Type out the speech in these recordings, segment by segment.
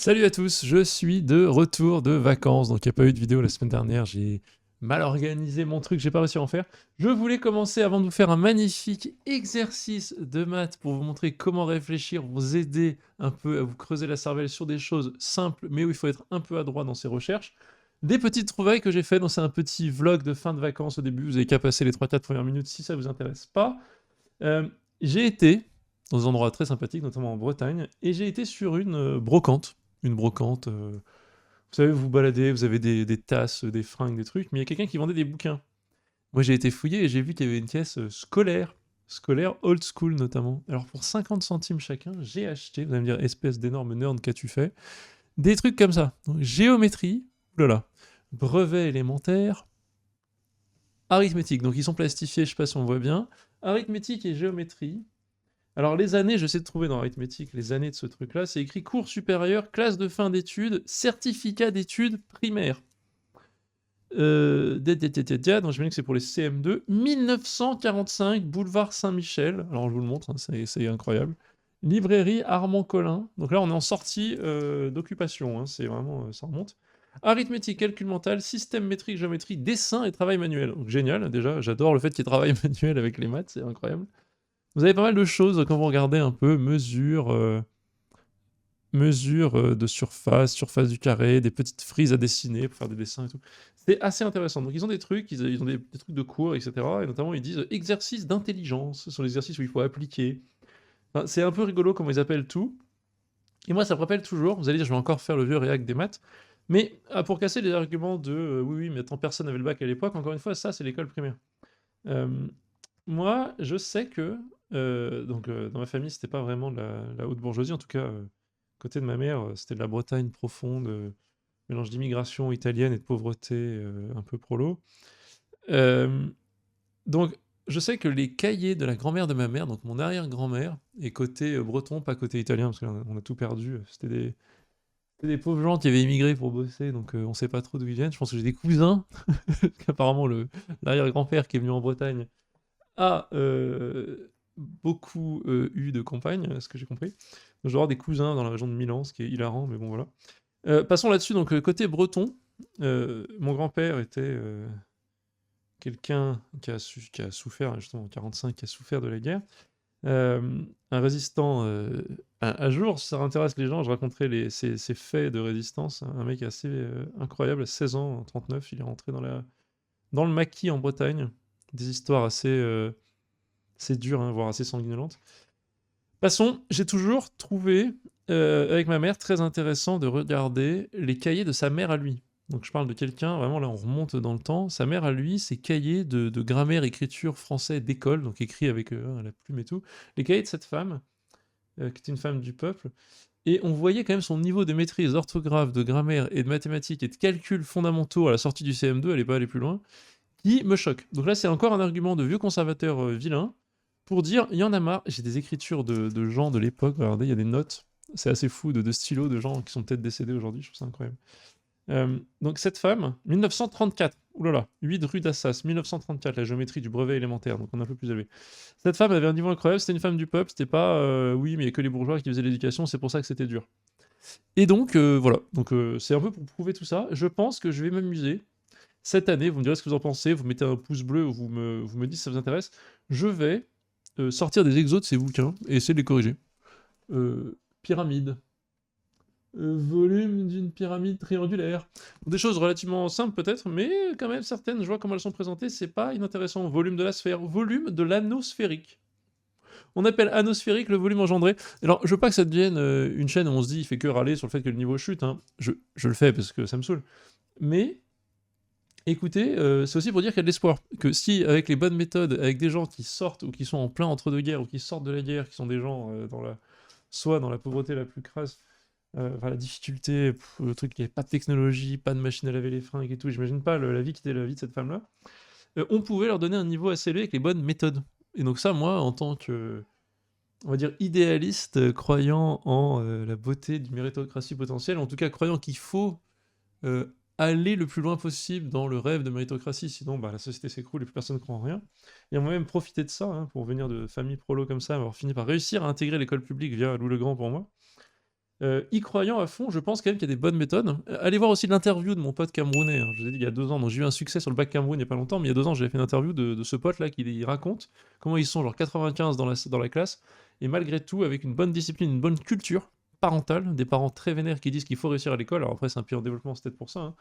Salut à tous, je suis de retour de vacances, donc il n'y a pas eu de vidéo la semaine dernière, j'ai mal organisé mon truc, j'ai pas réussi à en faire. Je voulais commencer avant de vous faire un magnifique exercice de maths pour vous montrer comment réfléchir, vous aider un peu à vous creuser la cervelle sur des choses simples, mais où il faut être un peu adroit dans ses recherches. Des petites trouvailles que j'ai fait, donc c'est un petit vlog de fin de vacances au début, vous avez qu'à passer les 3-4 premières minutes si ça vous intéresse pas. Euh, j'ai été dans un endroit très sympathique, notamment en Bretagne, et j'ai été sur une brocante. Une brocante, vous savez, vous vous baladez, vous avez des tasses, des fringues, des trucs, mais il y a quelqu'un qui vendait des bouquins. Moi j'ai été fouillé et j'ai vu qu'il y avait une caisse scolaire old school notamment. Alors pour 50 centimes chacun, j'ai acheté, vous allez me dire, espèce d'énorme nerd qu'as-tu fait, des trucs comme ça. Donc, géométrie, oulala, brevet élémentaire, arithmétique, donc ils sont plastifiés, je sais pas si on voit bien, arithmétique et géométrie. Alors les années, je sais de trouver dans arithmétique les années de ce truc-là, c'est écrit cours supérieur, classe de fin d'études, certificat d'études primaires. Donc j'imagine que c'est pour les CM2. 1945, boulevard Saint-Michel. Alors je vous le montre, hein, c'est incroyable. Librairie Armand Collin. Donc là on est en sortie d'occupation, hein, c'est vraiment, ça remonte. Arithmétique, calcul mental, système métrique, géométrie, dessin et travail manuel. Donc génial, déjà, j'adore le fait qu'il y ait travail manuel avec les maths, c'est incroyable. Vous avez pas mal de choses quand vous regardez un peu, mesure de surface, surface du carré, des petites frises à dessiner pour faire des dessins et tout. C'est assez intéressant. Donc ils ont des trucs, ils ont des trucs de cours, etc. Et notamment ils disent exercice d'intelligence. Ce sont les exercices où il faut appliquer. Enfin, c'est un peu rigolo comment ils appellent tout. Et moi ça me rappelle toujours, vous allez dire je vais encore faire le vieux réac des maths, mais pour casser les arguments de oui, oui, mais attends, personne n'avait le bac à l'époque, encore une fois, ça c'est l'école primaire. Euh, Moi, je sais que dans ma famille, c'était pas vraiment de la haute bourgeoisie, en tout cas, côté de ma mère, c'était de la Bretagne profonde, mélange d'immigration italienne et de pauvreté un peu prolo. Euh, donc, je sais que les cahiers de la grand-mère de ma mère, donc mon arrière-grand-mère, et côté breton, pas côté italien, parce qu'on a tout perdu, c'était des pauvres gens qui avaient immigré pour bosser, donc on sait pas trop d'où ils viennent. Je pense que j'ai des cousins, parce qu'apparemment l'arrière-grand-père qui est venu en Bretagne a beaucoup eu de campagne, ce que j'ai compris. Donc, je dois avoir des cousins dans la région de Milan, ce qui est hilarant, mais bon voilà. Passons là-dessus, donc côté breton, mon grand-père était quelqu'un qui a souffert, justement en 45, qui a souffert de la guerre. Un résistant, un jour, si ça intéresse les gens, je raconterai ses faits de résistance. Un mec assez incroyable, à 16 ans, en 39, il est rentré dans le maquis en Bretagne. Des histoires assez c'est dur, hein, voire assez sanguinolente. Passons, j'ai toujours trouvé, avec ma mère, très intéressant de regarder les cahiers de sa mère à lui. Donc je parle de quelqu'un, vraiment là on remonte dans le temps, sa mère à lui, ses cahiers de grammaire, écriture français d'école, donc écrit avec la plume et tout, les cahiers de cette femme, qui était une femme du peuple, et on voyait quand même son niveau de maîtrise d'orthographe, de grammaire et de mathématiques et de calculs fondamentaux à la sortie du CM2, elle n'est pas allée plus loin, qui me choque. Donc là c'est encore un argument de vieux conservateur vilain, pour dire, il y en a marre, j'ai des écritures de gens de l'époque, regardez, il y a des notes, c'est assez fou, de stylos de gens qui sont peut-être décédés aujourd'hui, je trouve ça incroyable. Donc cette femme, 1934, oulala, 8 rue d'Assas, 1934, la géométrie du brevet élémentaire, donc on est un peu plus élevé. Cette femme avait un niveau incroyable, c'était une femme du peuple, c'était pas, oui, mais il n'y a que les bourgeois qui faisaient l'éducation, c'est pour ça que c'était dur. Et donc, voilà, donc c'est un peu pour prouver tout ça, je pense que je vais m'amuser. Cette année, vous me direz ce que vous en pensez, vous mettez un pouce bleu, vous me dites si ça vous intéresse, je vais sortir des exos de ces bouquins et essayer de les corriger. Pyramide. Volume d'une pyramide triangulaire. Des choses relativement simples peut-être, mais quand même certaines, je vois comment elles sont présentées, c'est pas inintéressant. Volume de la sphère, volume de l'anneau sphérique. On appelle anosphérique le volume engendré. Alors, je veux pas que ça devienne une chaîne où on se dit il fait que râler sur le fait que le niveau chute. Hein. Je le fais parce que ça me saoule. Mais écoutez, c'est aussi pour dire qu'il y a de l'espoir. Que si, avec les bonnes méthodes, avec des gens qui sortent ou qui sont en plein entre deux guerres ou qui sortent de la guerre, qui sont des gens soit dans la pauvreté la plus crasse, enfin, la difficulté, le truc, il n'y avait pas de technologie, pas de machine à laver les fringues et tout, j'imagine pas la vie qui était la vie de cette femme-là, on pouvait leur donner un niveau assez élevé avec les bonnes méthodes. Et donc ça, moi, en tant que, on va dire, idéaliste, croyant en la beauté d'une méritocratie potentielle, en tout cas croyant qu'il faut euh, aller le plus loin possible dans le rêve de méritocratie, sinon bah, la société s'écroule et plus personne ne croit en rien. Et on va même profiter de ça, hein, pour venir de famille prolo comme ça, avoir fini par réussir à intégrer l'école publique via Louis le Grand pour moi. Y croyant à fond, je pense quand même qu'il y a des bonnes méthodes. Allez voir aussi l'interview de mon pote camerounais, hein. Je vous ai dit il y a 2 ans, donc j'ai eu un succès sur le bac Cameroun il y a pas longtemps, mais il y a 2 ans, j'avais fait une interview de ce pote-là qui il raconte comment ils sont genre 95 dans la classe et malgré tout, avec une bonne discipline, une bonne culture parentale, des parents très vénères qui disent qu'il faut réussir à l'école. Alors après, c'est un pays en développement, c'est peut-être pour ça, hein.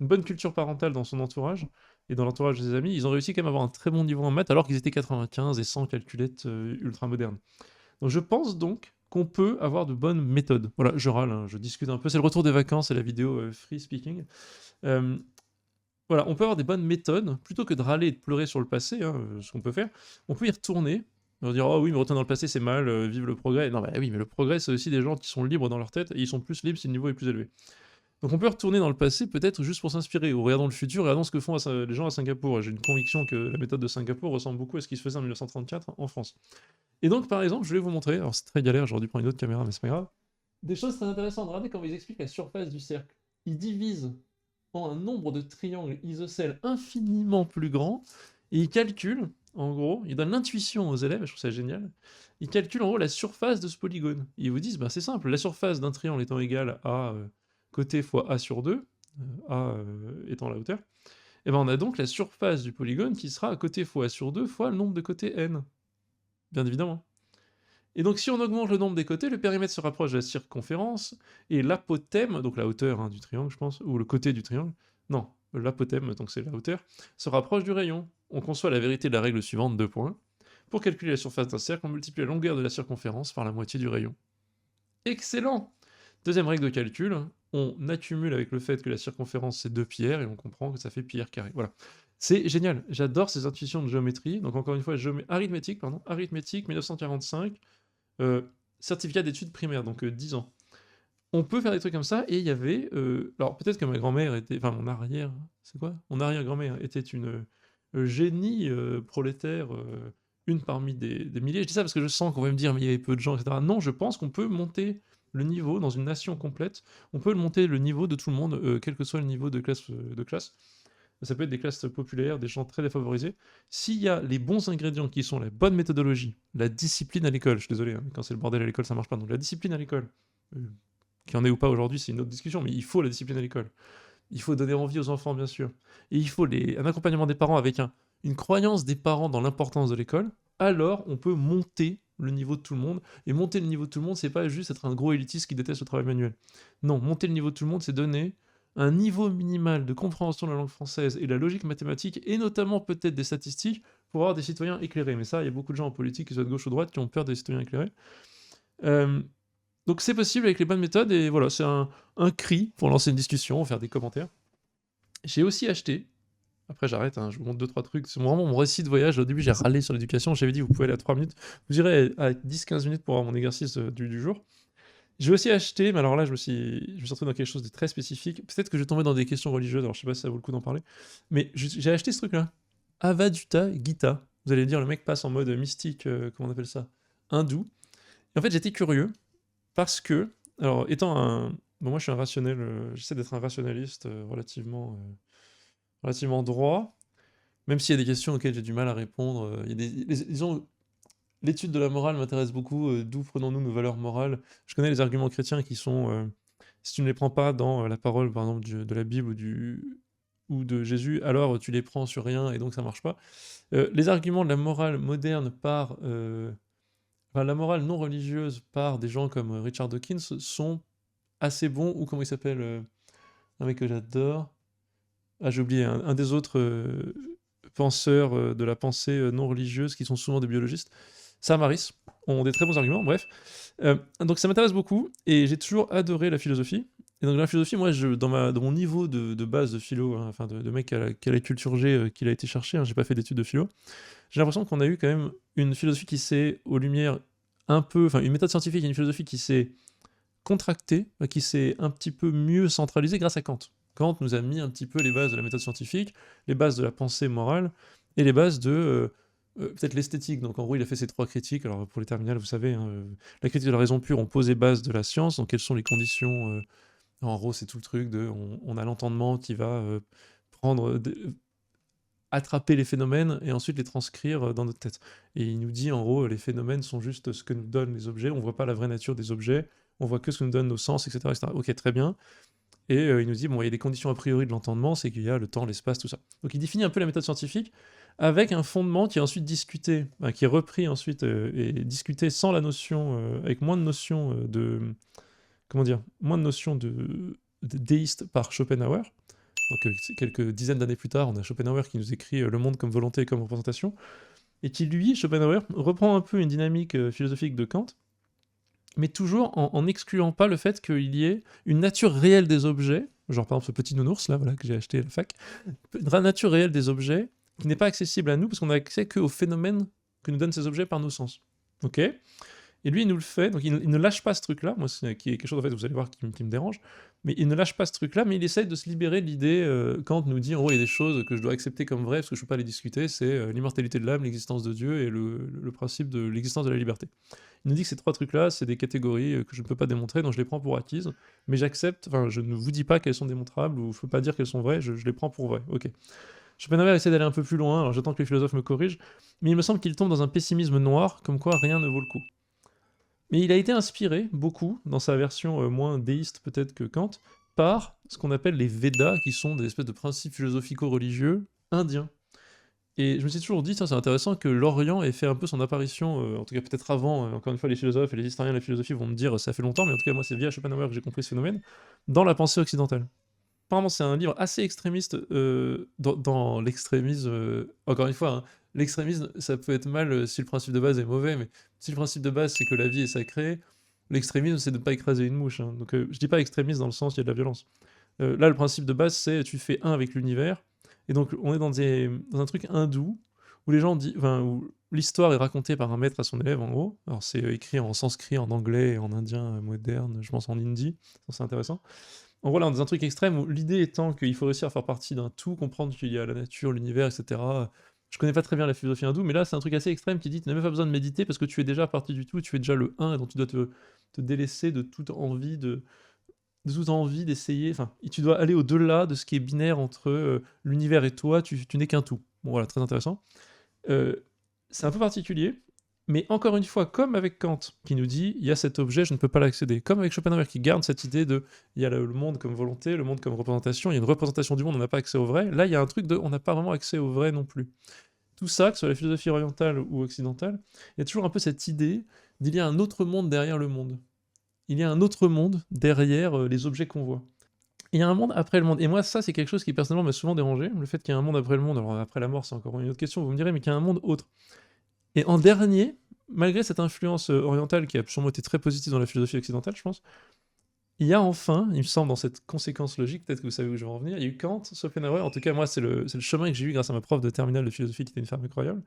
Une bonne culture parentale dans son entourage et dans l'entourage de ses amis, ils ont réussi quand même à avoir un très bon niveau en maths alors qu'ils étaient 95 et sans calculettes, ultra modernes. Donc je pense donc qu'on peut avoir de bonnes méthodes. Voilà, je râle, hein, je discute un peu. C'est le retour des vacances et la vidéo free speaking. Euh, voilà, on peut avoir des bonnes méthodes plutôt que de râler et de pleurer sur le passé, hein, ce qu'on peut faire. On peut y retourner. On va dire, oh oui, mais retourner dans le passé, c'est mal, vive le progrès. Non, bah oui, mais le progrès, c'est aussi des gens qui sont libres dans leur tête et ils sont plus libres si le niveau est plus élevé. Donc on peut retourner dans le passé peut-être juste pour s'inspirer, ou regardons le futur, regardons ce que font les gens à Singapour. J'ai une conviction que la méthode de Singapour ressemble beaucoup à ce qui se faisait en 1934 en France. Et donc, par exemple, je vais vous montrer, alors c'est très galère, j'aurais dû prendre une autre caméra, mais c'est pas grave, des choses très intéressantes. Regardez comment ils expliquent la surface du cercle. Ils divisent en un nombre de triangles isocèles infiniment plus grand, et ils calculent, en gros, ils donnent l'intuition aux élèves, je trouve ça génial, ils calculent en gros la surface de ce polygone. Ils vous disent, bah, c'est simple, la surface d'un triangle étant égale à côté fois a sur 2, a étant la hauteur, et ben on a donc la surface du polygone qui sera à côté fois a sur 2 fois le nombre de côtés n, bien évidemment. Et donc si on augmente le nombre des côtés, le périmètre se rapproche de la circonférence, et l'apothème, donc la hauteur hein, du triangle je pense, ou le côté du triangle, non, l'apothème, donc c'est la hauteur, se rapproche du rayon. On conçoit la vérité de la règle suivante, 2 points. Pour calculer la surface d'un cercle, on multiplie la longueur de la circonférence par la moitié du rayon. Excellent! Deuxième règle de calcul, on accumule avec le fait que la circonférence c'est 2 pierres, et on comprend que ça fait pi r carré. Voilà. C'est génial, j'adore ces intuitions de géométrie. Donc encore une fois, arithmétique, 1945, certificat d'études primaires, donc 10 ans. On peut faire des trucs comme ça, et il y avait... alors peut-être que ma grand-mère était... Enfin, mon arrière... C'est quoi? Mon arrière-grand-mère était une génie prolétaire, une parmi des milliers. Je dis ça parce que je sens qu'on va me dire, mais il y avait peu de gens, etc. Non, je pense qu'on peut monter le niveau dans une nation complète. On peut monter le niveau de tout le monde, quel que soit le niveau de classe. Ça peut être des classes populaires, des gens très défavorisés. S'il y a les bons ingrédients qui sont la bonne méthodologie, la discipline à l'école, je suis désolé, hein, quand c'est le bordel à l'école, ça marche pas. Donc la discipline à l'école, qui en est ou pas aujourd'hui, c'est une autre discussion, mais il faut la discipline à l'école. Il faut donner envie aux enfants, bien sûr. Et il faut un accompagnement des parents avec une croyance des parents dans l'importance de l'école. Alors, on peut monter le niveau de tout le monde. Et monter le niveau de tout le monde, c'est pas juste être un gros élitiste qui déteste le travail manuel. Non, monter le niveau de tout le monde, c'est donner un niveau minimal de compréhension de la langue française et de la logique mathématique, et notamment peut-être des statistiques, pour avoir des citoyens éclairés. Mais ça, il y a beaucoup de gens en politique, qu'ils soient de gauche ou de droite, qui ont peur des citoyens éclairés. Donc c'est possible avec les bonnes méthodes, et voilà, c'est un cri pour lancer une discussion, faire des commentaires. J'ai aussi acheté, après j'arrête, hein, je vous montre 2-3 trucs, c'est vraiment mon récit de voyage. Au début j'ai râlé sur l'éducation, j'avais dit vous pouvez aller à 3 minutes, vous irez à 10-15 minutes pour avoir mon exercice du jour. J'ai aussi acheté, mais alors là je me suis retrouvé dans quelque chose de très spécifique, peut-être que je vais tomber dans des questions religieuses, alors je sais pas si ça vaut le coup d'en parler, mais j'ai acheté ce truc-là, Avadhuta Gita. Vous allez dire le mec passe en mode mystique, comment on appelle ça, hindou. Et en fait j'étais curieux, parce que, alors étant un... Bon, moi je suis un rationnel, j'essaie d'être un rationaliste relativement droit, même s'il y a des questions auxquelles j'ai du mal à répondre. Il y a disons, l'étude de la morale m'intéresse beaucoup, d'où prenons-nous nos valeurs morales. Je connais les arguments chrétiens qui sont, si tu ne les prends pas dans la parole, par exemple, de la Bible ou de Jésus, alors tu les prends sur rien et donc ça marche pas. Les arguments de la morale moderne enfin, la morale non religieuse par des gens comme Richard Dawkins sont assez bons, ou comment il s'appelle, un mec que j'adore. Ah, j'ai oublié, un des autres penseurs de la pensée non religieuse, qui sont souvent des biologistes, Sam Harris, ont des très bons arguments, bref. Donc ça m'intéresse beaucoup, et j'ai toujours adoré la philosophie. Et donc la philosophie, moi, dans mon niveau de base de philo, hein, enfin de mec qui a la culture G qu'il a été chercher, hein, j'ai pas fait d'études de philo, j'ai l'impression qu'on a eu quand même une philosophie qui s'est, aux lumières, enfin une méthode scientifique et une philosophie qui s'est contractée, qui s'est un petit peu mieux centralisée grâce à Kant. Kant nous a mis un petit peu les bases de la méthode scientifique, les bases de la pensée morale, et les bases de peut-être l'esthétique. Donc en gros, il a fait ces 3 critiques. Alors pour les terminales, vous savez, hein, la critique de la raison pure, on pose les bases de la science, donc quelles sont les conditions. En gros, c'est tout le truc de... On a l'entendement qui va prendre... attraper les phénomènes et ensuite les transcrire dans notre tête. Et il nous dit en gros, les phénomènes sont juste ce que nous donnent les objets, on voit pas la vraie nature des objets, on voit que ce que nous donnent nos sens, etc. etc. Ok, très bien. Et il nous dit, bon, il y a des conditions a priori de l'entendement, c'est qu'il y a le temps, l'espace, tout ça. Donc il définit un peu la méthode scientifique avec un fondement qui est ensuite discuté, qui est repris ensuite et discuté sans la notion, avec moins de notions comment dire, moins de notions de déiste par Schopenhauer. Donc quelques dizaines d'années plus tard, on a Schopenhauer qui nous écrit Le monde comme volonté et comme représentation, et qui lui, Schopenhauer, reprend un peu une dynamique philosophique de Kant, mais toujours en excluant pas le fait qu'il y ait une nature réelle des objets, genre par exemple ce petit nounours là, voilà, que j'ai acheté à la fac, une nature réelle des objets qui n'est pas accessible à nous parce qu'on n'a accès qu'aux phénomènes que nous donnent ces objets par nos sens. Ok. Et lui, il nous le fait, donc il ne lâche pas ce truc-là, moi, qui est quelque chose, en fait, vous allez voir, qui me dérange, mais il ne lâche pas ce truc-là, mais il essaye de se libérer de l'idée, Kant nous dit, en gros, il y a des choses que je dois accepter comme vraies, parce que je ne peux pas les discuter, c'est l'immortalité de l'âme, l'existence de Dieu, et le principe de l'existence de la liberté. Il nous dit que ces trois trucs-là, c'est des catégories que je ne peux pas démontrer, donc je les prends pour acquises, mais j'accepte, enfin, je ne vous dis pas qu'elles sont démontrables, ou je ne peux pas dire qu'elles sont vraies, je les prends pour vraies, ok. Schopenhauer essaie d'aller un peu plus loin, alors j'attends que les philosophes me corrigent, mais il me semble qu'il tombe dans un pessimisme noir, comme quoi rien ne vaut le coup. Mais il a été inspiré, beaucoup, dans sa version moins déiste peut-être que Kant, par ce qu'on appelle les Védas, qui sont des espèces de principes philosophico-religieux indiens. Et je me suis toujours dit, ça c'est intéressant que l'Orient ait fait un peu son apparition, en tout cas peut-être avant, encore une fois les philosophes et les historiens de la philosophie vont me dire ça fait longtemps, mais en tout cas moi c'est via Schopenhauer que j'ai compris ce phénomène, dans la pensée occidentale. Apparemment, c'est un livre assez extrémiste dans l'extrémisme. Encore une fois, hein, l'extrémisme, ça peut être mal si le principe de base est mauvais, mais si le principe de base c'est que la vie est sacrée, l'extrémisme c'est de ne pas écraser une mouche. Hein. Donc je dis pas extrémiste dans le sens où il y a de la violence. Là, le principe de base c'est tu fais un avec l'univers, et donc on est dans un truc hindou où les gens disent, enfin, où l'histoire est racontée par un maître à son élève en gros. Alors c'est écrit en sanskrit, en anglais, en indien moderne, je pense en hindi, c'est intéressant. En gros, là, on est dans un truc extrême où l'idée étant qu'il faut réussir à faire partie d'un tout, comprendre qu'il y a la nature, l'univers, etc. Je connais pas très bien la philosophie hindoue, mais là, c'est un truc assez extrême qui dit tu n'as même pas besoin de méditer parce que tu es déjà partie du tout, tu es déjà le un, et donc tu dois te délaisser de toute envie d'essayer. Enfin, tu dois aller au-delà de ce qui est binaire entre l'univers et toi, tu n'es qu'un tout. Bon, voilà, très intéressant. Euh, c'est un peu particulier, mais encore une fois, comme avec Kant, qui nous dit il y a cet objet, je ne peux pas l'accéder. Comme avec Schopenhauer, qui garde cette idée de il y a le monde comme volonté, le monde comme représentation, il y a une représentation du monde, on n'a pas accès au vrai. Là, il y a un truc de on n'a pas vraiment accès au vrai non plus. Tout ça, que ce soit la philosophie orientale ou occidentale, il y a toujours un peu cette idée d'il y a un autre monde derrière le monde. Il y a un autre monde derrière les objets qu'on voit. Il y a un monde après le monde. Et moi, ça, c'est quelque chose qui personnellement m'a souvent dérangé. Le fait qu'il y ait un monde après le monde, alors après la mort, c'est encore une autre question, vous me direz, mais qu'il y a un monde autre. Et en dernier, malgré cette influence orientale qui a sûrement été très positive dans la philosophie occidentale, je pense, il y a enfin, il me semble, dans cette conséquence logique, peut-être que vous savez où je vais en venir, il y a eu Kant, Schopenhauer, en tout cas moi c'est le chemin que j'ai eu grâce à ma prof de terminale de philosophie qui était une femme incroyable,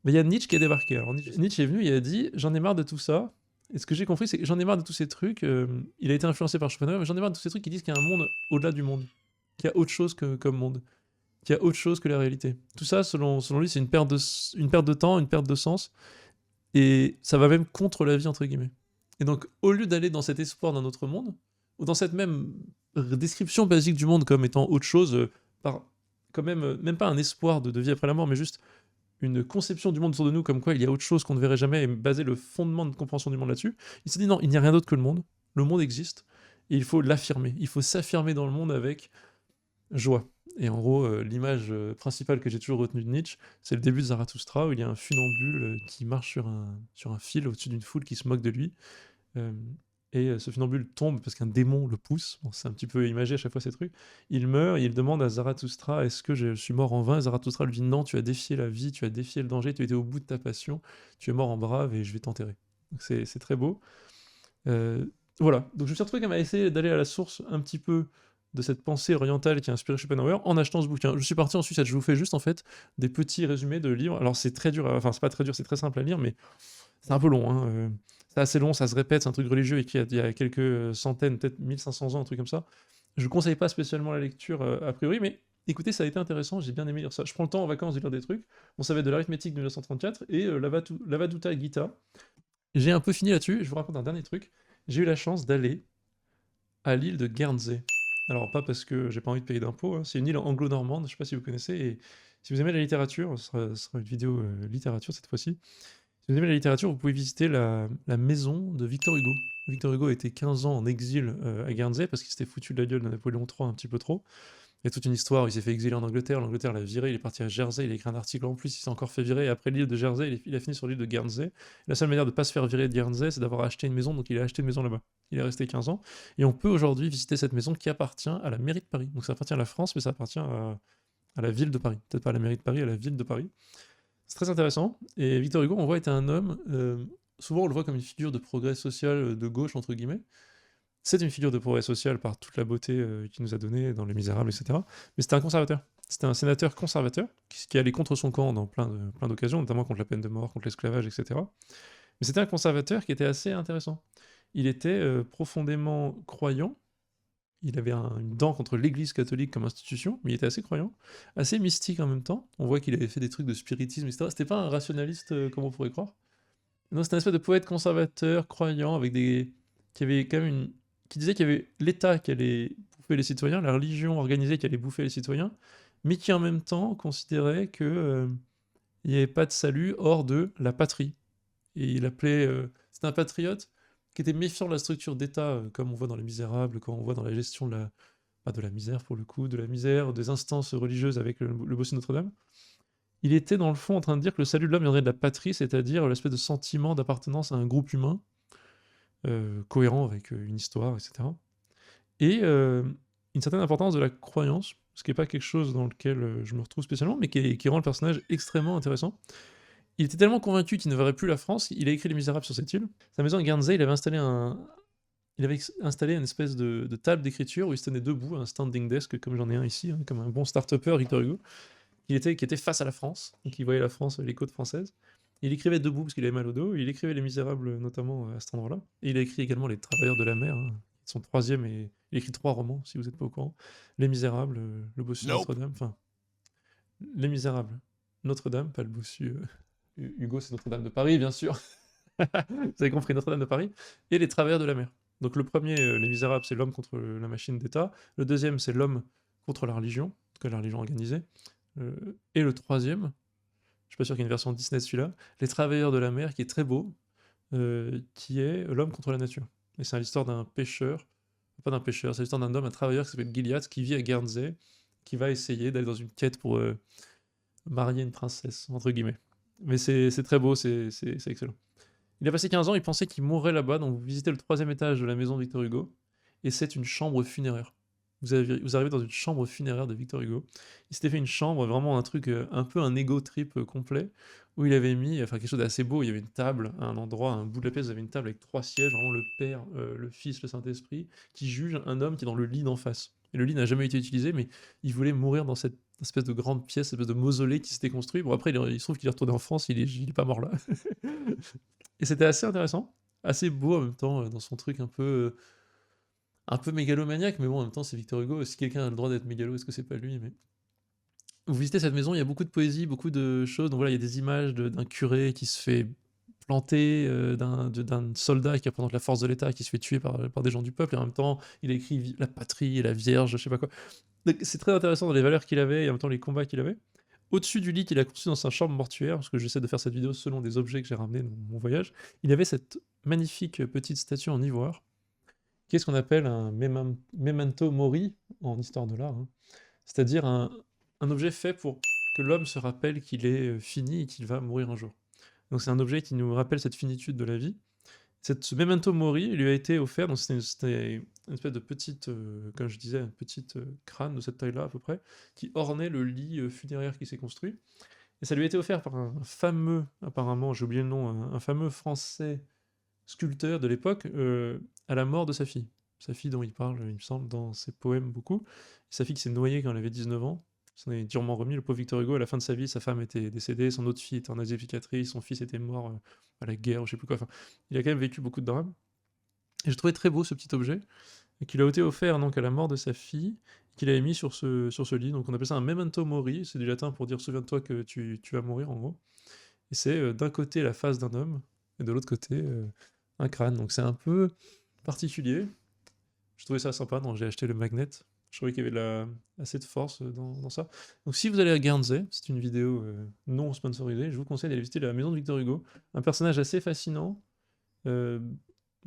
mais il y a Nietzsche qui est débarqué. Alors Nietzsche est venu, il a dit j'en ai marre de tout ça, et ce que j'ai compris c'est que j'en ai marre de tous ces trucs, il a été influencé par Schopenhauer, mais j'en ai marre de tous ces trucs qui disent qu'il y a un monde au-delà du monde, qu'il y a autre chose comme monde, qu'il y a autre chose que la réalité. Tout ça, selon lui, c'est une perte de temps, une perte de sens, et ça va même contre la vie, entre guillemets. Et donc, au lieu d'aller dans cet espoir d'un autre monde, ou dans cette même description basique du monde comme étant autre chose, par quand même, même pas un espoir de vie après la mort, mais juste une conception du monde autour de nous comme quoi il y a autre chose qu'on ne verrait jamais et baser le fondement de compréhension du monde là-dessus, il s'est dit non, il n'y a rien d'autre que le monde existe, et il faut l'affirmer, il faut s'affirmer dans le monde avec joie. Et en gros, l'image principale que j'ai toujours retenue de Nietzsche, c'est le début de Zarathustra, où il y a un funambule qui marche sur un fil au-dessus d'une foule qui se moque de lui. Euh, et ce funambule tombe parce qu'un démon le pousse. Bon, c'est un petit peu imagé à chaque fois ces trucs. Il meurt et il demande à Zarathustra est-ce que je suis mort en vain? Et Zarathustra lui dit non, tu as défié la vie, tu as défié le danger, tu étais au bout de ta passion, tu es mort en brave et je vais t'enterrer. Donc c'est très beau. Euh, voilà, donc je me suis retrouvé quand même à essayer d'aller à la source un petit peu de cette pensée orientale qui a inspiré Schopenhauer en achetant ce bouquin. Je suis parti en Suisse, je vous fais juste en fait des petits résumés de livres. Alors c'est très dur, enfin c'est pas très dur, c'est très simple à lire, mais c'est un peu long. Hein. C'est assez long, ça se répète, c'est un truc religieux et qui il y a quelques centaines, peut-être 1500 ans, un truc comme ça. Je ne conseille pas spécialement la lecture a priori, mais écoutez, ça a été intéressant, j'ai bien aimé lire ça. Je prends le temps en vacances de lire des trucs. Bon, ça va être de l'arithmétique de 1934 et l'Avadutta Gita. J'ai un peu fini là-dessus, je vous raconte un dernier truc. J'ai eu la chance d'aller à l'île de Guernsey. Alors, pas parce que j'ai pas envie de payer d'impôts, hein, c'est une île anglo-normande, je sais pas si vous connaissez, et si vous aimez la littérature, ce sera une vidéo littérature cette fois-ci. Si vous aimez la littérature, vous pouvez visiter la maison de Victor Hugo. Victor Hugo a été 15 ans en exil à Guernsey parce qu'il s'était foutu de la gueule de Napoléon III un petit peu trop. Il y a toute une histoire, il s'est fait exiler en Angleterre, l'Angleterre l'a viré, il est parti à Jersey, il a écrit un article en plus, il s'est encore fait virer, et après l'île de Jersey, il a fini sur l'île de Guernsey. La seule manière de ne pas se faire virer de Guernsey, c'est d'avoir acheté une maison, donc il a acheté une maison là-bas. Il est resté 15 ans, et on peut aujourd'hui visiter cette maison qui appartient à la mairie de Paris. Donc ça appartient à la France, mais ça appartient à la ville de Paris. Peut-être pas à la mairie de Paris, à la ville de Paris. C'est très intéressant, et Victor Hugo, on voit, était un homme, souvent on le voit comme une figure de progrès social de gauche, entre guillemets. C'est une figure de progrès social par toute la beauté qu'il nous a donnée dans Les Misérables, etc. Mais c'était un conservateur. C'était un sénateur conservateur qui allait contre son camp dans plein d'occasions, notamment contre la peine de mort, contre l'esclavage, etc. Mais c'était un conservateur qui était assez intéressant. Il était profondément croyant. Il avait une dent contre l'Église catholique comme institution, mais il était assez croyant, assez mystique en même temps. On voit qu'il avait fait des trucs de spiritisme, etc. C'était pas un rationaliste comme on pourrait croire. Non, c'était un espèce de poète conservateur, croyant, avec des... qui avait quand même une... qui disait qu'il y avait l'État qui allait bouffer les citoyens, la religion organisée qui allait bouffer les citoyens, mais qui en même temps considérait que il n'y avait pas de salut hors de la patrie. Et il appelait... c'était un patriote qui était méfiant de la structure d'État, comme on voit dans Les Misérables, quand on voit dans la gestion de la... pas de la misère pour le coup, de la misère, des instances religieuses avec le bossu Notre-Dame. Il était dans le fond en train de dire que le salut de l'homme viendrait de la patrie, c'est-à-dire l'espèce de sentiment d'appartenance à un groupe humain, cohérent avec une histoire, etc. Et une certaine importance de la croyance, ce qui n'est pas quelque chose dans lequel je me retrouve spécialement, mais qui rend le personnage extrêmement intéressant. Il était tellement convaincu qu'il ne verrait plus la France, il a écrit Les Misérables sur cette île. Sa maison à Guernsey, il avait installé une espèce de table d'écriture où il se tenait debout, un standing desk comme j'en ai un ici, hein, comme un bon start-upper Victor Hugo, qui était face à la France, donc il voyait la France, les côtes françaises. Il écrivait debout parce qu'il avait mal au dos, il écrivait Les Misérables notamment à cet endroit-là, et il a écrit également Les Travailleurs de la mer, hein, son troisième, et il a écrit 3 romans, si vous n'êtes pas au courant. Les Misérables, Le Bossu de Notre-Dame, enfin, Les Misérables, Notre-Dame, pas le Bossu, Hugo c'est Notre-Dame de Paris, bien sûr, vous avez compris, Notre-Dame de Paris, et Les Travailleurs de la mer. Donc le premier, Les Misérables, c'est l'homme contre la machine d'État, le deuxième, c'est l'homme contre la religion, en tout cas la religion organisée, et le troisième, je suis pas sûr qu'il y ait une version Disney de celui-là, Les Travailleurs de la mer, qui est très beau, qui est l'homme contre la nature. Et c'est l'histoire d'un pêcheur, pas d'un pêcheur, c'est l'histoire d'un homme, un travailleur qui s'appelle Gilliatt, qui vit à Guernsey, qui va essayer d'aller dans une quête pour marier une princesse, entre guillemets. Mais c'est très beau, c'est excellent. Il a passé 15 ans, il pensait qu'il mourrait là-bas, donc vous visitez le 3e étage de la maison de Victor Hugo, et c'est une chambre funéraire. Vous arrivez dans une chambre funéraire de Victor Hugo. Il s'était fait une chambre, vraiment un truc, un peu un ego trip complet, où il avait mis, enfin quelque chose d'assez beau, il y avait une table, à un endroit, à un bout de la pièce, il y avait une table avec 3 sièges, vraiment le Père, le Fils, le Saint-Esprit, qui juge un homme qui est dans le lit d'en face. Et le lit n'a jamais été utilisé, mais il voulait mourir dans cette espèce de grande pièce, cette espèce de mausolée qui s'était construit. Bon après, il se trouve qu'il est retourné en France, il est pas mort là. Et c'était assez intéressant, assez beau en même temps, dans son truc un peu mégalomaniaque, mais bon, en même temps, c'est Victor Hugo. Si quelqu'un a le droit d'être mégalo, est-ce que c'est pas lui? Mais vous visitez cette maison, il y a beaucoup de poésie, beaucoup de choses. Donc voilà, il y a des images d'un curé qui se fait planter, d'un soldat qui représente la force de l'État, qui se fait tuer par des gens du peuple, et en même temps, il a écrit la patrie et la Vierge, je sais pas quoi. Donc c'est très intéressant dans les valeurs qu'il avait, et en même temps les combats qu'il avait. Au-dessus du lit qu'il a construit dans sa chambre mortuaire, parce que j'essaie de faire cette vidéo selon des objets que j'ai ramenés de mon voyage, il avait cette magnifique petite statue en ivoire, qui est ce qu'on appelle un memento mori en histoire de l'art, hein. C'est-à-dire un objet fait pour que l'homme se rappelle qu'il est fini et qu'il va mourir un jour. Donc c'est un objet qui nous rappelle cette finitude de la vie. Ce memento mori lui a été offert, donc c'était une espèce de petite, comme je disais, un petit crâne de cette taille-là à peu près, qui ornait le lit funéraire qui s'est construit. Et ça lui a été offert par un fameux, apparemment, j'ai oublié le nom, un fameux français sculpteur de l'époque, à la mort de sa fille. Sa fille dont il parle, il me semble, dans ses poèmes beaucoup. Sa fille qui s'est noyée quand elle avait 19 ans, s'en est durement remis. Le pauvre Victor Hugo, à la fin de sa vie, sa femme était décédée, son autre fille était en asie-psychiatrie, son fils était mort à la guerre, ou je sais plus quoi. Enfin, il a quand même vécu beaucoup de drames. Et je trouvais très beau ce petit objet, et qu'il a été offert donc à la mort de sa fille, qu'il avait mis sur ce lit. Donc on appelle ça un memento mori, c'est du latin pour dire souviens-toi que tu vas mourir en gros. Et c'est d'un côté la face d'un homme, et de l'autre côté un crâne. Donc c'est un peu particulier. Je trouvais ça sympa, donc j'ai acheté le magnet. Je trouvais qu'il y avait assez de force dans ça. Donc si vous allez à Guernsey, c'est une vidéo non sponsorisée, je vous conseille d'aller visiter la maison de Victor Hugo. Un personnage assez fascinant.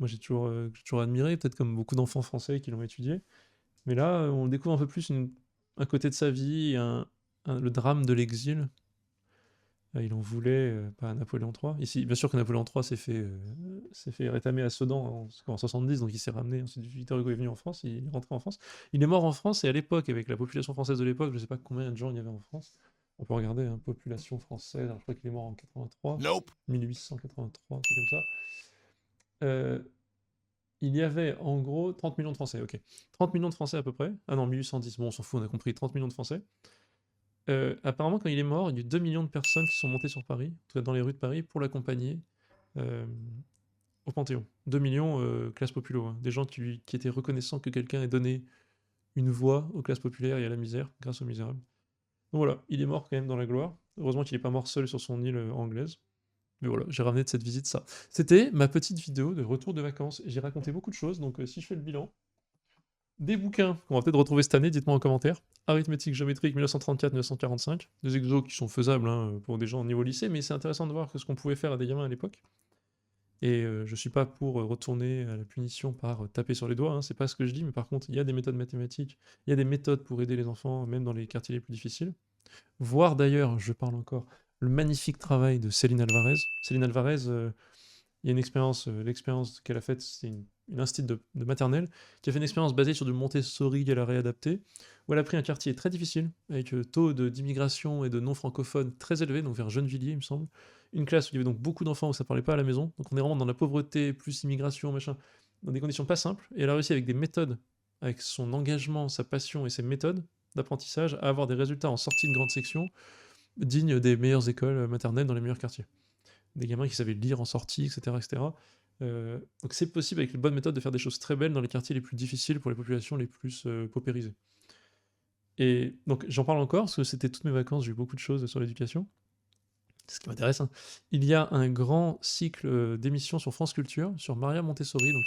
moi que j'ai toujours admiré, peut-être comme beaucoup d'enfants français qui l'ont étudié. Mais là, on découvre un peu plus un côté de sa vie, le drame de l'exil. Il en voulait pas à Napoléon III. Ici, bien sûr que Napoléon III s'est fait rétamer à Sedan en 70, donc il s'est ramené. Ensuite, Victor Hugo est venu en France, il est rentré en France. Il est mort en France, et à l'époque, avec la population française de l'époque, je ne sais pas combien de gens il y avait en France. On peut regarder, hein, population française, alors je crois qu'il est mort en 83, Nope. 1883, un truc comme ça. Euh, il y avait en gros 30 millions de Français, ok. 30 millions de Français à peu près. Ah non, 1810, bon, on s'en fout, on a compris, 30 millions de Français. Apparemment, quand il est mort, il y a eu 2 millions de personnes qui sont montées sur Paris, en tout cas dans les rues de Paris, pour l'accompagner euh, au Panthéon. 2 millions classe populo, hein. Des gens qui étaient reconnaissants que quelqu'un ait donné une voix aux classes populaires et à la misère, grâce aux misérables. Donc voilà, il est mort quand même dans la gloire. Heureusement qu'il n'est pas mort seul sur son île anglaise. Mais voilà, j'ai ramené de cette visite ça. C'était ma petite vidéo de retour de vacances. J'ai raconté beaucoup de choses, donc si je fais le bilan, des bouquins qu'on va peut-être retrouver cette année, dites-moi en commentaire. Arithmétique géométrique 1934-1945, des exos qui sont faisables hein, pour des gens au niveau lycée, mais c'est intéressant de voir ce qu'on pouvait faire à des gamins à l'époque. Et je suis pas pour retourner à la punition par taper sur les doigts, hein, c'est pas ce que je dis, mais par contre, il y a des méthodes mathématiques, il y a des méthodes pour aider les enfants, même dans les quartiers les plus difficiles. Voir d'ailleurs, je parle encore, le magnifique travail de Céline Alvarez. Céline Alvarez, il y a une expérience, l'expérience qu'elle a faite, c'est une institut de maternelle, qui a fait une expérience basée sur du Montessori qu'elle a réadapté, où elle a pris un quartier très difficile, avec taux d'immigration et de non-francophones très élevé, donc vers Gennevilliers, il me semble. Une classe où il y avait donc beaucoup d'enfants où ça parlait pas à la maison, donc on est vraiment dans la pauvreté, plus immigration, machin, dans des conditions pas simples, et elle a réussi avec des méthodes, avec son engagement, sa passion et ses méthodes d'apprentissage, à avoir des résultats en sortie de grande section, dignes des meilleures écoles maternelles dans les meilleurs quartiers. Des gamins qui savaient lire en sortie, etc. etc. Donc c'est possible avec les bonnes méthodes de faire des choses très belles dans les quartiers les plus difficiles pour les populations les plus paupérisées. Et donc j'en parle encore parce que c'était toutes mes vacances, j'ai eu beaucoup de choses sur l'éducation. C'est ce qui m'intéresse, hein. Il y a un grand cycle d'émissions sur France Culture sur Maria Montessori, donc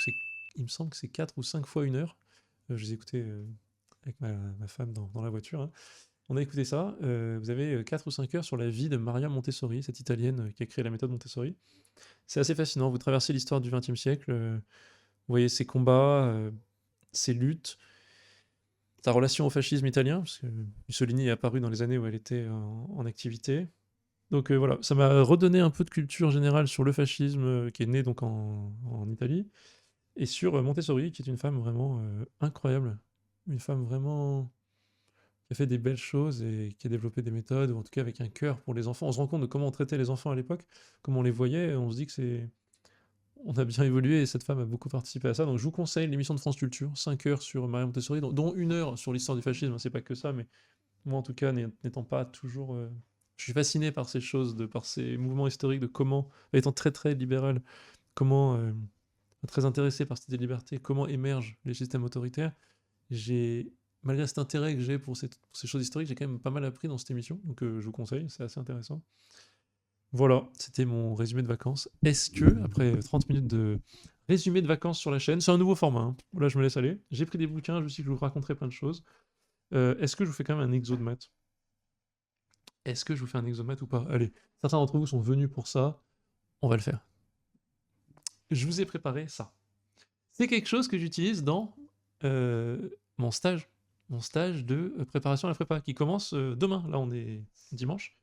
il me semble que c'est 4 ou 5 fois 1 heure. Je les ai écoutés avec ma femme dans la voiture, hein. On a écouté ça. Vous avez 4 ou 5 heures sur la vie de Maria Montessori, cette italienne qui a créé la méthode Montessori. C'est assez fascinant. Vous traversez l'histoire du XXe siècle, vous voyez ses combats, ses luttes, sa relation au fascisme italien, parce que Mussolini est apparu dans les années où elle était en activité. Donc voilà, ça m'a redonné un peu de culture générale sur le fascisme qui est né donc en Italie, et sur Montessori, qui est une femme vraiment incroyable. Une femme vraiment qui a fait des belles choses et qui a développé des méthodes, ou en tout cas avec un cœur pour les enfants. On se rend compte de comment on traitait les enfants à l'époque, comment on les voyait, et on se dit que c'est... On a bien évolué et cette femme a beaucoup participé à ça. Donc je vous conseille l'émission de France Culture, 5 heures sur Maria Montessori, dont 1 heure sur l'histoire du fascisme. C'est pas que ça, mais moi en tout cas, n'étant pas toujours... Je suis fasciné par ces choses, par ces mouvements historiques, de comment, étant très très libéral, comment, très intéressé par cette idée de liberté, comment émergent les systèmes autoritaires. J'ai, malgré cet intérêt que j'ai pour ces choses historiques, j'ai quand même pas mal appris dans cette émission, donc je vous conseille, c'est assez intéressant. Voilà, c'était mon résumé de vacances. Est-ce que, après 30 minutes de résumé de vacances sur la chaîne, c'est un nouveau format, hein. Là je me laisse aller, j'ai pris des bouquins, je me suis dit que je vous raconterai plein de choses. Est-ce que je vous fais quand même un exo de maths? Est-ce que je vous fais un exo de maths ou pas? Allez, certains d'entre vous sont venus pour ça, on va le faire. Je vous ai préparé ça. C'est quelque chose que j'utilise dans mon stage. Mon stage de préparation à la prépa, qui commence demain. Là, on est dimanche.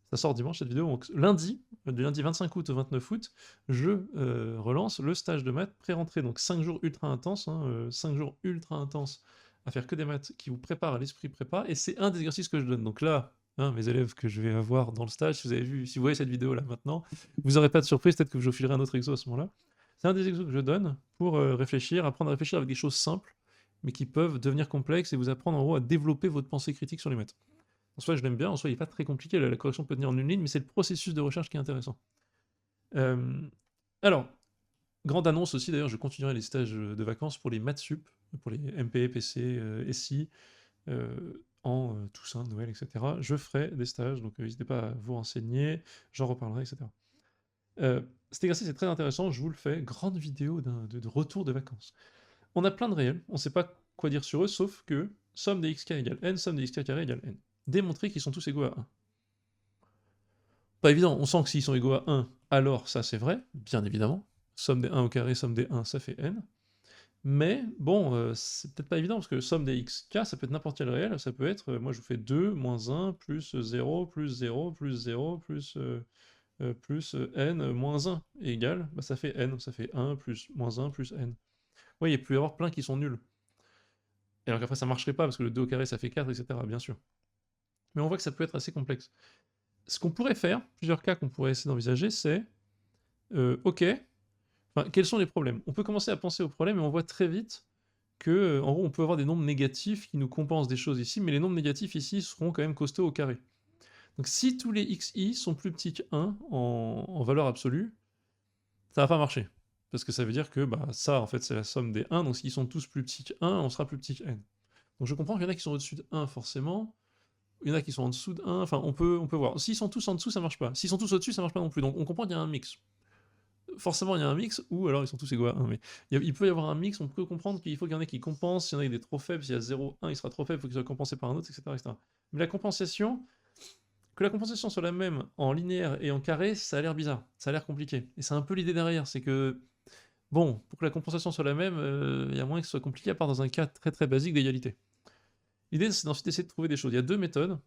Ça sort dimanche cette vidéo. Donc lundi, du lundi 25 août au 29 août, je relance le stage de maths pré-rentrée. Donc 5 jours ultra intenses, hein, 5 jours ultra intenses à faire que des maths qui vous préparent à l'esprit prépa. Et c'est un des exercices que je donne. Donc là, hein, mes élèves que je vais avoir dans le stage, si vous avez vu, si vous voyez cette vidéo là maintenant, vous n'aurez pas de surprise, peut-être que je vous filerai un autre exo à ce moment-là. C'est un des exos que je donne pour réfléchir, apprendre à réfléchir avec des choses simples, mais qui peuvent devenir complexes et vous apprendre en gros à développer votre pensée critique sur les maths. En soi, je l'aime bien, en soi, il n'est pas très compliqué, la correction peut tenir en une ligne, mais c'est le processus de recherche qui est intéressant. Alors, grande annonce aussi, d'ailleurs, je continuerai les stages de vacances pour les maths sup, pour les MP, PC, SI, en Toussaint, Noël, etc. Je ferai des stages, donc n'hésitez pas à vous renseigner, j'en reparlerai, etc. Cet exercice est très intéressant, je vous le fais, grande vidéo de retour de vacances. On a plein de réels, on ne sait pas quoi dire sur eux, sauf que somme des xk égale n, somme des xk carré égale n. Démontrer qu'ils sont tous égaux à 1. Pas évident, on sent que s'ils sont égaux à 1, alors ça c'est vrai, bien évidemment, somme des 1 au carré, somme des 1, ça fait n. Mais bon, c'est peut-être pas évident, parce que somme des xk, ça peut être n'importe quel réel, ça peut être, moi je vous fais 2, moins 1, plus 0, plus 0, plus 0, plus n, moins 1, égale, bah ça fait n, ça fait 1, plus, moins 1, plus n. Oui, il peut y avoir plein qui sont nuls. Et alors qu'après ça marcherait pas, parce que le 2 au carré ça fait 4, etc., bien sûr. Mais on voit que ça peut être assez complexe. Ce qu'on pourrait faire, plusieurs cas qu'on pourrait essayer d'envisager, c'est, ok, enfin, quels sont les problèmes? On peut commencer à penser aux problèmes, et on voit très vite que, en gros, on peut avoir des nombres négatifs qui nous compensent des choses ici, mais les nombres négatifs ici seront quand même costauds au carré. Donc si tous les xi sont plus petits que 1 en valeur absolue, ça va pas marcher. Parce que ça veut dire que bah, ça, en fait, c'est la somme des 1, donc s'ils sont tous plus petits que 1, on sera plus petit que n. Donc je comprends qu'il y en a qui sont au-dessus de 1, forcément. Il y en a qui sont en dessous de 1, enfin on peut voir. S'ils sont tous en dessous, ça marche pas. S'ils sont tous au-dessus, ça marche pas non plus. Donc on comprend qu'il y a un mix. Forcément, il y a un mix, ou alors ils sont tous égaux à 1, mais il peut y avoir un mix, on peut comprendre qu'il faut qu'il y en ait qui compensent, s'il y en a qui est trop faible, s'il y a 0, 1, il sera trop faible, il faut qu'il soit compensé par un autre, etc., etc. Mais la compensation, que la compensation soit la même en linéaire et en carré, ça a l'air bizarre, ça a l'air compliqué. Et c'est un peu l'idée derrière, c'est que, bon, pour que la compensation soit la même, il y a moyen que ce soit compliqué, à part dans un cas très très basique d'égalité. L'idée, c'est d'ensuite essayer de trouver des choses. Il y a deux méthodes.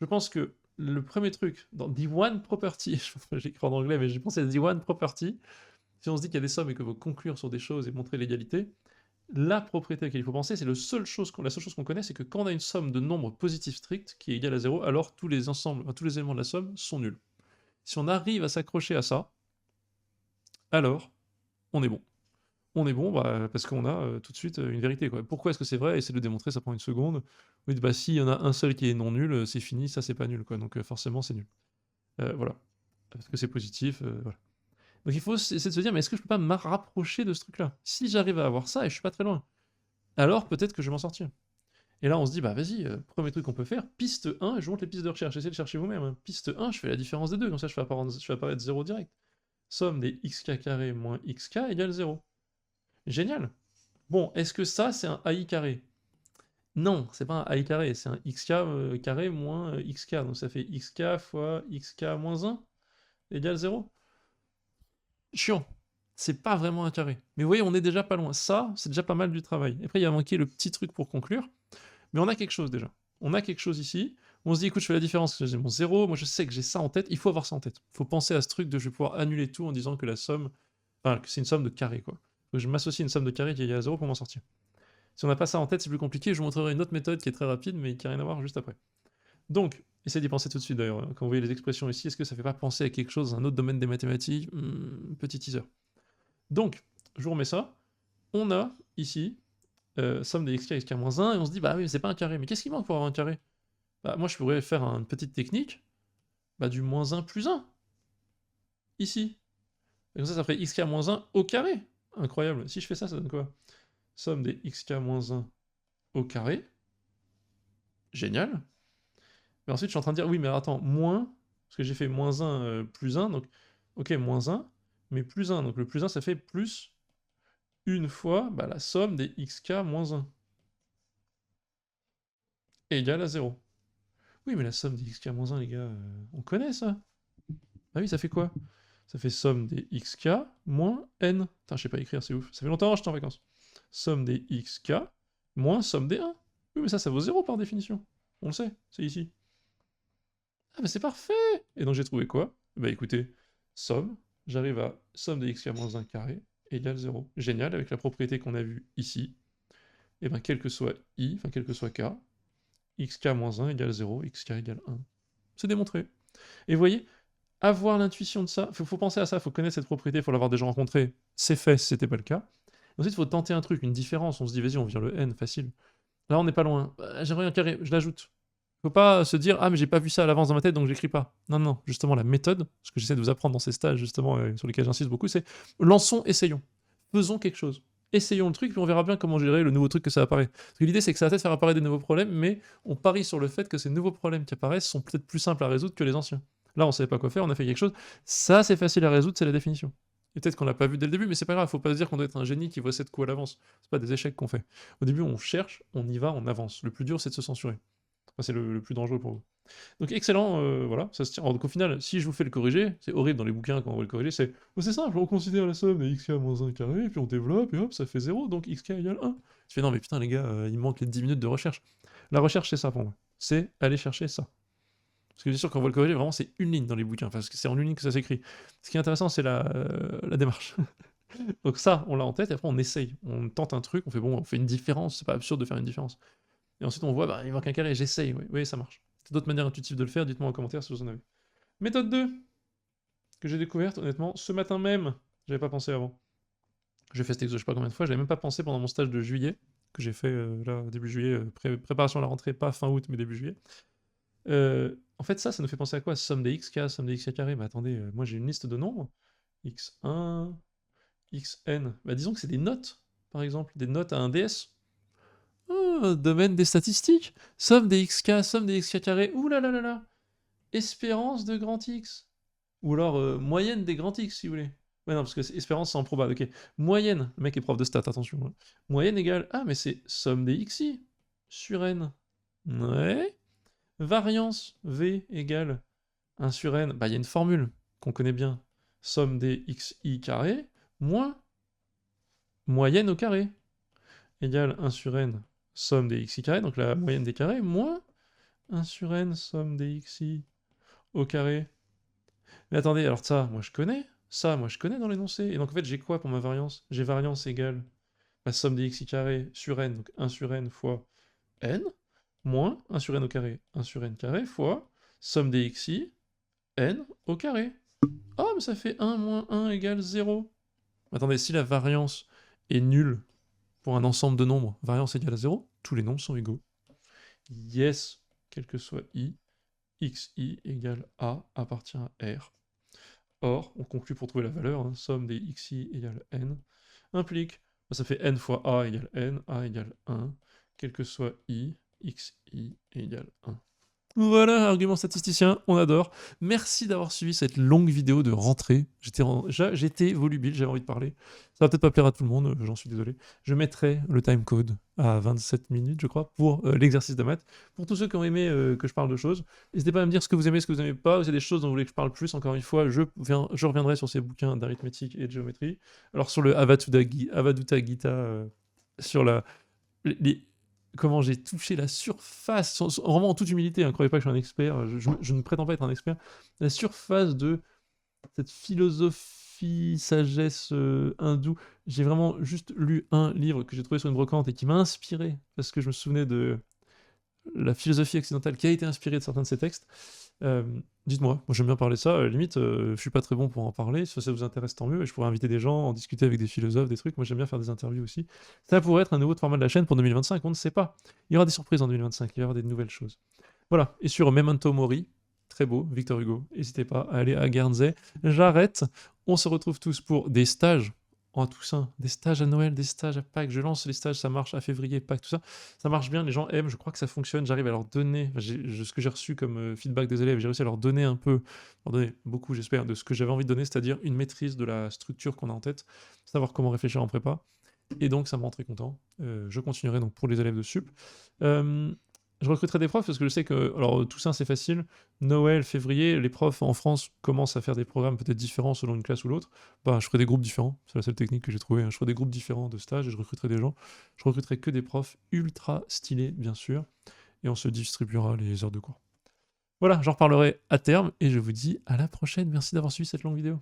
Je pense que le premier truc, dans the one property, j'écris en anglais, mais j'ai pensé à the one property, si on se dit qu'il y a des sommes et qu'il faut conclure sur des choses et montrer l'égalité, la propriété à laquelle il faut penser, c'est la seule chose qu'on connaît, c'est que quand on a une somme de nombres positifs stricts qui est égale à 0, alors tous les éléments de la somme sont nuls. Si on arrive à s'accrocher à ça, alors on est bon. On est bon bah, parce qu'on a tout de suite une vérité, quoi. Pourquoi est-ce que c'est vrai? Essayer de le démontrer, ça prend une seconde. Oui, bah s'il y en a un seul qui est non nul, c'est fini, ça c'est pas nul, quoi. Donc forcément c'est nul. Voilà. Parce que c'est positif, voilà. Donc il faut essayer de se dire, mais est-ce que je peux pas me rapprocher de ce truc-là? Si j'arrive à avoir ça, et je suis pas très loin, alors peut-être que je vais m'en sortir. Et là on se dit, bah vas-y, premier truc qu'on peut faire, piste 1, et je montre les pistes de recherche, essayez de chercher vous-même. Hein. Piste 1, je fais la différence des deux, comme ça je fais apparaître 0 direct. Somme des xk carré moins xk égale 0. Génial. Bon, est-ce que ça c'est un AI carré? Non, c'est pas un AI carré, c'est un xk carré moins xk, donc ça fait xk fois xk moins 1 égale 0. Chiant. C'est pas vraiment un carré. Mais vous voyez, on est déjà pas loin. Ça, c'est déjà pas mal du travail. Après, il y a manqué le petit truc pour conclure. Mais on a quelque chose déjà. On a quelque chose ici. On se dit, écoute, je fais la différence. J'ai mon 0. Moi, je sais que j'ai ça en tête. Il faut avoir ça en tête. Il faut penser à ce truc de je vais pouvoir annuler tout en disant que la somme. Enfin, que c'est une somme de carré, quoi. Donc, je m'associe une somme de carré qui est égale à 0 pour m'en sortir. Si on n'a pas ça en tête, c'est plus compliqué. Je vous montrerai une autre méthode qui est très rapide, mais qui n'a rien à voir juste après. Donc, essayez d'y penser tout de suite d'ailleurs. Quand vous voyez les expressions ici, est-ce que ça fait pas penser à quelque chose, un autre domaine des mathématiques? Petit teaser. Donc, je vous remets ça. On a ici somme des xk moins 1, et on se dit, bah oui, c'est pas un carré. Mais qu'est-ce qui manque pour avoir un carré? Bah moi, je pourrais faire une petite technique, bah du moins 1 plus 1, ici. Et comme ça ferait xk moins 1 au carré. Incroyable. Si je fais ça, ça donne quoi? Somme des xk moins 1 au carré. Génial. Mais ensuite, je suis en train de dire, oui, mais attends, moins, parce que j'ai fait moins 1 plus 1, donc, ok, moins 1, mais plus 1. Donc le plus 1, ça fait plus une fois bah, la somme des xk moins 1 égale à 0. Oui, mais la somme des xk moins 1, les gars, on connaît ça. Ah oui, ça fait quoi? Ça fait somme des xk moins n. Putain, je sais pas écrire, c'est ouf. Ça fait longtemps que j'étais en vacances. Somme des xk moins somme des 1. Oui, mais ça vaut 0 par définition. On le sait, c'est ici. Ah, mais c'est parfait! Et donc j'ai trouvé quoi? Bah écoutez, somme, j'arrive à somme des xk moins 1 carré égale 0. Génial, avec la propriété qu'on a vue ici. Et bien, quel que soit i, enfin quel que soit k, xk moins 1 égale 0, xk égale 1. C'est démontré. Et vous voyez, avoir l'intuition de ça, faut penser à ça, faut connaître cette propriété, faut l'avoir déjà rencontrée, c'est fait si c'était pas le cas. Ensuite, il faut tenter un truc, une différence, on se dit, vas-y, on vire le n, facile. Là, on n'est pas loin. J'aimerais un carré, je l'ajoute. Faut pas se dire, ah, mais j'ai pas vu ça à l'avance dans ma tête, donc j'écris pas. Non, non, justement, la méthode, ce que j'essaie de vous apprendre dans ces stages, justement, sur lesquels j'insiste beaucoup, c'est lançons, essayons. Faisons quelque chose. Essayons le truc, puis on verra bien comment gérer le nouveau truc que ça apparaît. Parce que l'idée, c'est que ça va peut-être faire apparaître des nouveaux problèmes, mais on parie sur le fait que ces nouveaux problèmes qui apparaissent sont peut-être plus simples à résoudre que les anciens. Là, on savait pas quoi faire, on a fait quelque chose. Ça, c'est facile à résoudre, c'est la définition. Et peut-être qu'on l'a pas vu dès le début, mais c'est pas grave, faut pas se dire qu'on doit être un génie qui voit cette coups à l'avance. C'est pas des échecs qu'on fait. Au début, on cherche, on y va, on avance. Le plus dur, c'est de se censurer. Enfin, c'est le plus dangereux pour vous. Donc excellent, voilà, ça se tient. Alors, donc au final, si je vous fais le corriger, c'est horrible dans les bouquins quand on veut le corriger, c'est oh, c'est simple, on considère la somme de xk moins 1 carré, puis on développe, et hop, ça fait 0, donc xk égale 1. Tu fais non, mais putain, les gars, il me manque les 10 minutes de recherche. La recherche, c'est ça pour moi. C'est aller chercher ça. Parce que bien sûr, quand on voit le corriger, vraiment, c'est une ligne dans les bouquins, parce que c'est en une ligne que ça s'écrit. Ce qui est intéressant, c'est la démarche. Donc ça, on l'a en tête, et après, on essaye. On tente un truc, on fait bon, on fait une différence, c'est pas absurde de faire une différence. Et ensuite, on voit, bah, il manque un carré, j'essaye, oui, oui, ça marche. C'est d'autres manières intuitives de le faire, dites-moi en commentaire si vous en avez. Méthode 2, que j'ai découverte, honnêtement, ce matin même, j'avais pas pensé avant. J'ai fait cet exo je sais pas combien de fois, j'avais même pas pensé pendant mon stage de juillet, que j'ai fait là, début juillet, préparation à la rentrée, pas fin août, mais début juillet. En fait, ça nous fait penser à quoi? Somme des xk, somme des xk carré. Bah attendez, moi j'ai une liste de nombres. x1, xn. Bah disons que c'est des notes, par exemple, des notes à un ds. Oh, domaine des statistiques. Somme des xk, somme des xk carré. Ouh là là là là. Espérance de grand X. Ou alors moyenne des grands X, si vous voulez. Ouais, non, parce que espérance, c'est improbable. Ok. Moyenne. Le mec est prof de stats, attention. Hein. Moyenne égale. Ah, mais c'est somme des xi sur n. Ouais. Variance. V égale 1 sur n. Bah, il y a une formule qu'on connaît bien. Somme des xi carré moins moyenne au carré égale 1 sur n somme des xi carré, donc la moyenne des carrés, moins 1 sur n somme des xi au carré. Mais attendez, alors ça, moi je connais dans l'énoncé. Et donc en fait, j'ai quoi pour ma variance? J'ai variance égale la somme des xi carré sur n, donc 1 sur n fois n, moins 1 sur n au carré, 1 sur n carré fois somme des xi, n au carré. Oh, mais ça fait 1 moins 1 égale 0. Attendez, si la variance est nulle pour un ensemble de nombres, variance égale à 0, tous les nombres sont égaux. Yes, quel que soit i, xi égale a appartient à r. Or, on conclut pour trouver la valeur, hein, somme des xi égale n, implique, ça fait n fois a égale 1, quel que soit i, xi égale 1. Voilà, argument statisticien, on adore. Merci d'avoir suivi cette longue vidéo de rentrée. J'étais volubile, j'avais envie de parler. Ça va peut-être pas plaire à tout le monde, j'en suis désolé. Je mettrai le timecode à 27 minutes, je crois, pour l'exercice de maths. Pour tous ceux qui ont aimé que je parle de choses, n'hésitez pas à me dire ce que vous aimez, ce que vous n'aimez pas, ou s'il y a des choses dont vous voulez que je parle plus. Encore une fois, je reviendrai sur ces bouquins d'arithmétique et de géométrie. Alors sur le Avadhuta Gita, sur comment j'ai touché la surface, vraiment en toute humilité, ne croyez pas que je suis un expert, je ne prétends pas être un expert, la surface de cette philosophie, sagesse hindoue. J'ai vraiment juste lu un livre que j'ai trouvé sur une brocante et qui m'a inspiré, parce que je me souvenais de la philosophie occidentale qui a été inspirée de certains de ces textes. Dites-moi, moi j'aime bien parler de ça, limite je suis pas très bon pour en parler, si ça vous intéresse tant mieux, et je pourrais inviter des gens, en discuter avec des philosophes, des trucs, moi j'aime bien faire des interviews aussi. Ça pourrait être un nouveau format de la chaîne pour 2025, on ne sait pas. Il y aura des surprises en 2025, il y aura des nouvelles choses. Voilà, et sur Memento Mori, très beau, Victor Hugo, n'hésitez pas à aller à Guernsey. J'arrête, on se retrouve tous pour des stages en Toussaint, des stages à Noël, des stages à Pâques, je lance les stages, ça marche à février, Pâques, tout ça, ça marche bien, les gens aiment, je crois que ça fonctionne, j'arrive à leur donner, ce que j'ai reçu comme feedback des élèves, j'ai réussi à leur donner un peu, leur donner beaucoup j'espère, de ce que j'avais envie de donner, c'est-à-dire une maîtrise de la structure qu'on a en tête, savoir comment réfléchir en prépa, et donc ça me rend très content, je continuerai donc pour les élèves de sup. Je recruterai des profs parce que je sais que, alors Toussaint c'est facile, Noël, février, les profs en France commencent à faire des programmes peut-être différents selon une classe ou l'autre. Bah, je ferai des groupes différents, c'est la seule technique que j'ai trouvée. Hein. Je ferai des groupes différents de stages et je recruterai des gens. Je recruterai que des profs ultra stylés, bien sûr, et on se distribuera les heures de cours. Voilà, j'en reparlerai à terme et je vous dis à la prochaine. Merci d'avoir suivi cette longue vidéo.